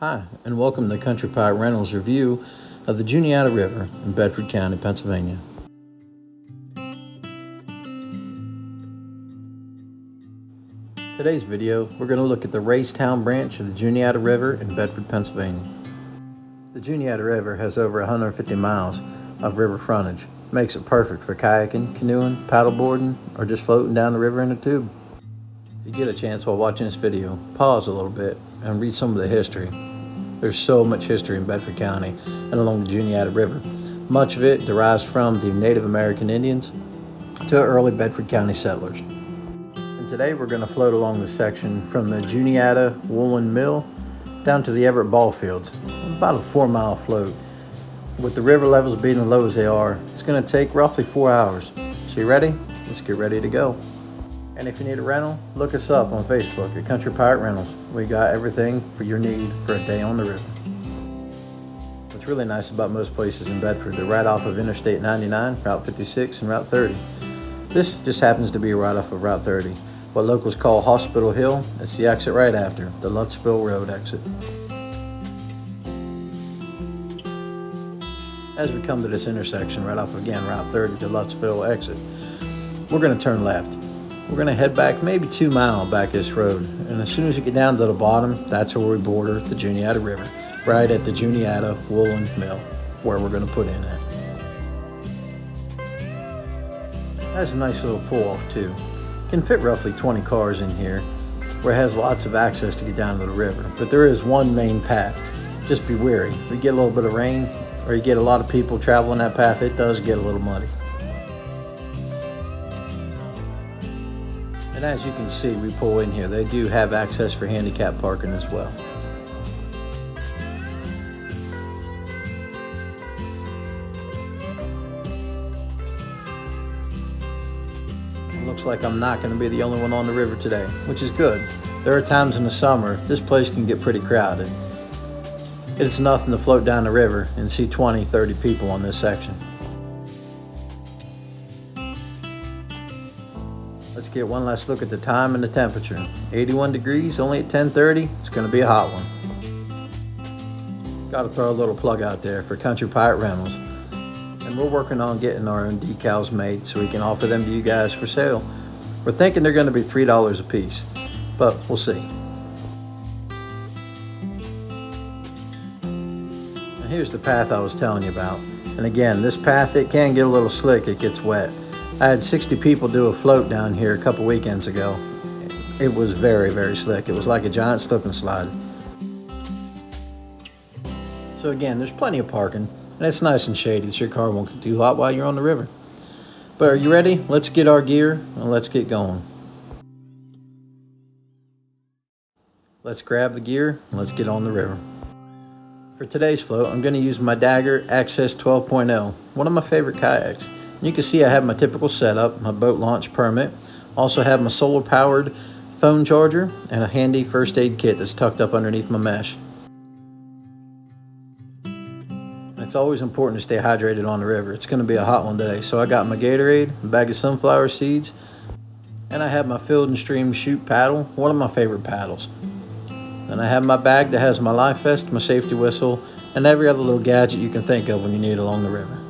Hi, and welcome to Country Pirate Rentals review of the Juniata River in Bedford County, Pennsylvania. Today's video, we're going to look at the Raystown branch of the Juniata River in Bedford, Pennsylvania. The Juniata River has over 150 miles of river frontage. Makes it perfect for kayaking, canoeing, paddleboarding, or just floating down the river in a tube. If you get a chance while watching this video, pause a little bit and read some of the history. There's so much history in Bedford County and along the Juniata River. Much of it derives from the Native American Indians to early Bedford County settlers. And today we're going to float along the section from the Juniata Woolen Mill down to the Everett ball fields. About a 4-mile float. With the river levels being as low as they are, it's going to take roughly 4 hours. So you ready? Let's get ready to go. And if you need a rental, look us up on Facebook at Country Pirate Rentals. We got everything for your need for a day on the river. What's really nice about most places in Bedford, they're right off of Interstate 99, Route 56, and Route 30. This just happens to be right off of Route 30. What locals call Hospital Hill, it's the exit right after, the Luttsville Road exit. As we come to this intersection right off again, Route 30 to Luttsville exit, we're going to turn left. We're going to head back maybe 2 miles back this road, and as soon as you get down to the bottom, that's where we border the Juniata River, right at the Juniata Woolen Mill, where we're going to put in at. That's a nice little pull-off too. Can fit roughly 20 cars in here, where it has lots of access to get down to the river, but there is one main path. Just be wary. If you get a little bit of rain, or you get a lot of people traveling that path, it does get a little muddy. And as you can see, we pull in here. They do have access for handicap parking as well. It looks like I'm not going to be the only one on the river today, which is good. There are times in the summer this place can get pretty crowded. It's nothing to float down the river and see 20, 30 people on this section. Let's get one last look at the time and the temperature. 81 degrees, only at 10:30. It's going to be a hot one. Got to throw a little plug out there for Country Pirate Rentals. And we're working on getting our own decals made so we can offer them to you guys for sale. We're thinking they're going to be $3 a piece, but we'll see. And here's the path I was telling you about. And again, this path, it can get a little slick. It gets wet. I had 60 people do a float down here a couple weekends ago. It was very, very slick. It was like a giant slip and slide. So again, there's plenty of parking, and it's nice and shady so your car won't get too hot while you're on the river. But are you ready? Let's get our gear and let's get going. Let's grab the gear and let's get on the river. For today's float, I'm going to use my Dagger Access 12.0, one of my favorite kayaks. You can see I have my typical setup, my boat launch permit, also have my solar powered phone charger, and a handy first aid kit that's tucked up underneath my mesh. It's always important to stay hydrated on the river. It's going to be a hot one today, so I got my Gatorade, a bag of sunflower seeds, and I have my Field and Stream Shoot paddle, one of my favorite paddles. Then I have my bag that has my life vest, my safety whistle, and every other little gadget you can think of when you need it along the river.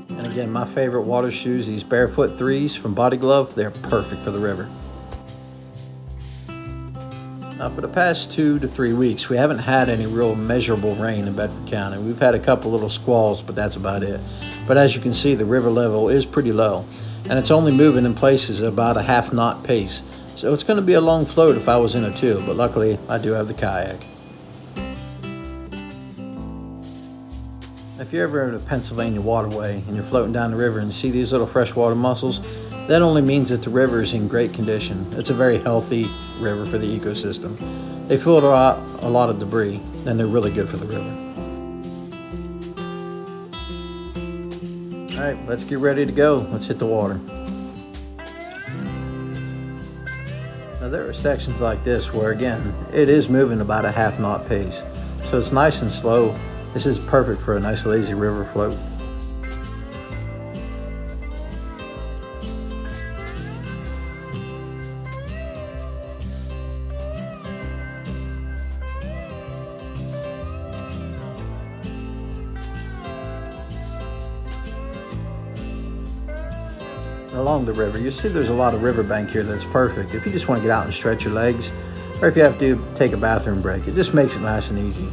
And again, my favorite water shoes, these Barefoot 3s from Body Glove, they're perfect for the river. Now for the past 2 to 3 weeks, we haven't had any real measurable rain in Bedford County. We've had a couple little squalls, but that's about it. But as you can see, the river level is pretty low, and it's only moving in places at about a half-knot pace. So it's going to be a long float if I was in a tube, but luckily I do have the kayak. If you're ever at a Pennsylvania waterway and you're floating down the river and you see these little freshwater mussels, that only means that the river is in great condition. It's a very healthy river for the ecosystem. They filter out a lot of debris, and they're really good for the river. All right, let's get ready to go. Let's hit the water. Now there are sections like this where, again, it is moving about a half-knot pace. So it's nice and slow. This is perfect for a nice lazy river float. along the river. You see there's a lot of riverbank here that's perfect if you just want to get out and stretch your legs, or if you have to take a bathroom break. It just makes it nice and easy.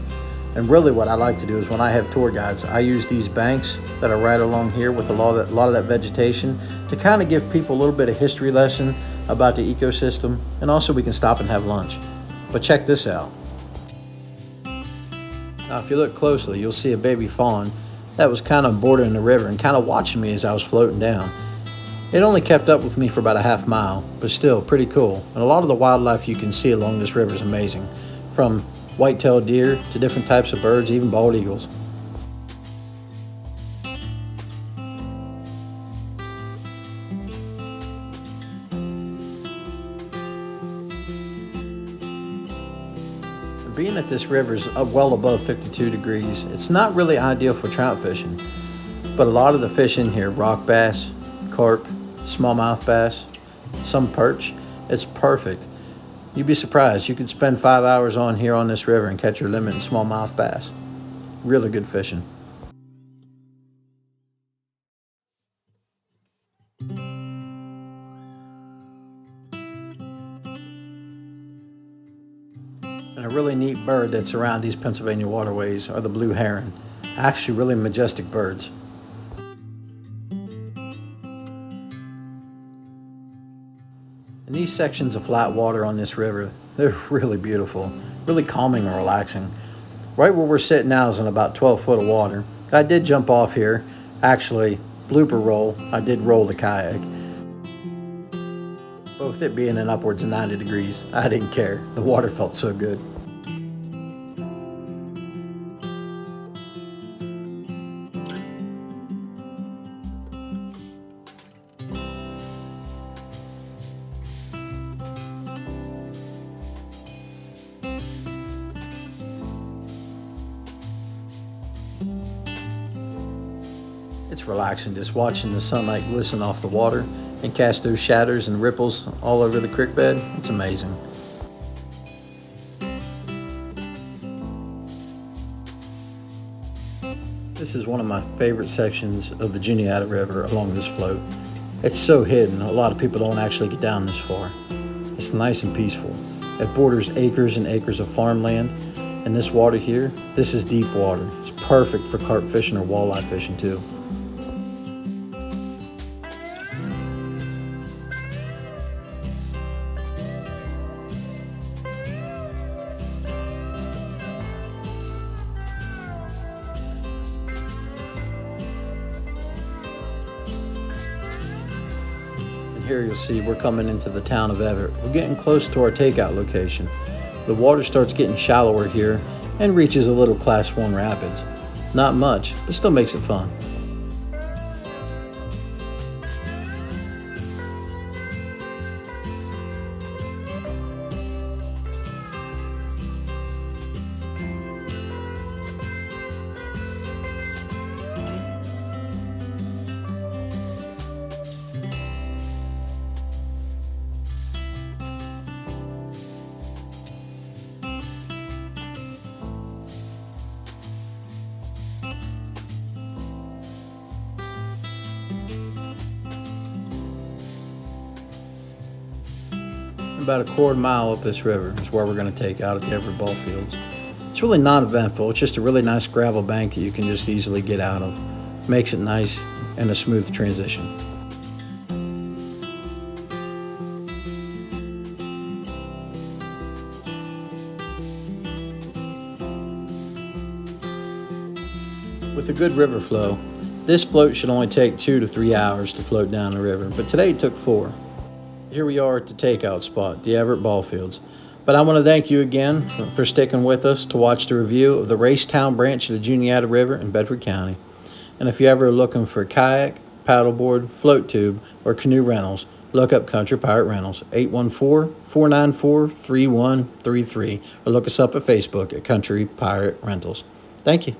And really what I like to do is when I have tour guides, I use these banks that are right along here with a lot of that vegetation to kind of give people a little bit of history lesson about the ecosystem, and also we can stop and have lunch. But check this out. Now if you look closely, you'll see a baby fawn that was kind of bordering the river and kind of watching me as I was floating down. It only kept up with me for about a half mile, but still pretty cool. And a lot of the wildlife you can see along this river is amazing, from white-tailed deer to different types of birds, even bald eagles. Being that this river is well above 52 degrees, it's not really ideal for trout fishing. But a lot of the fish in here, rock bass, carp, smallmouth bass, some perch, it's perfect. You'd be surprised. You could spend 5 hours on here on this river and catch your limit in smallmouth bass. Really good fishing. And a really neat bird that's around these Pennsylvania waterways are the blue heron. Actually really majestic birds. And these sections of flat water on this river, they're really beautiful, really calming and relaxing. Right where we're sitting now is in about 12 foot of water. I did jump off here. Actually, blooper roll, I did roll the kayak. But with it being in upwards of 90 degrees, I didn't care. The water felt so good. It's relaxing just watching the sunlight glisten off the water and cast those shadows and ripples all over the creek bed. It's amazing. This is one of my favorite sections of the Juniata River along this float. It's so hidden, a lot of people don't actually get down this far. It's nice and peaceful. It borders acres and acres of farmland, and this water here, this is deep water. It's perfect for carp fishing or walleye fishing too. Here you'll see we're coming into the town of Bedford. We're getting close to our takeout location. The water starts getting shallower here and reaches a little Class 1 rapids. Not much, but still makes it fun. About a quarter mile up this river is where we're going to take out at the Bedford ball fields. It's really not eventful. It's just a really nice gravel bank that you can just easily get out of. Makes it nice and a smooth transition. With a good river flow, this float should only take 2 to 3 hours to float down the river, but today it took 4. Here we are at the takeout spot, the Everett ball fields. But I want to thank you again for sticking with us to watch the review of the Raystown branch of the Juniata River in Bedford County. And if you're ever looking for kayak, paddleboard, float tube, or canoe rentals, look up Country Pirate Rentals, 814-494-3133, or look us up at Facebook at Country Pirate Rentals. Thank you.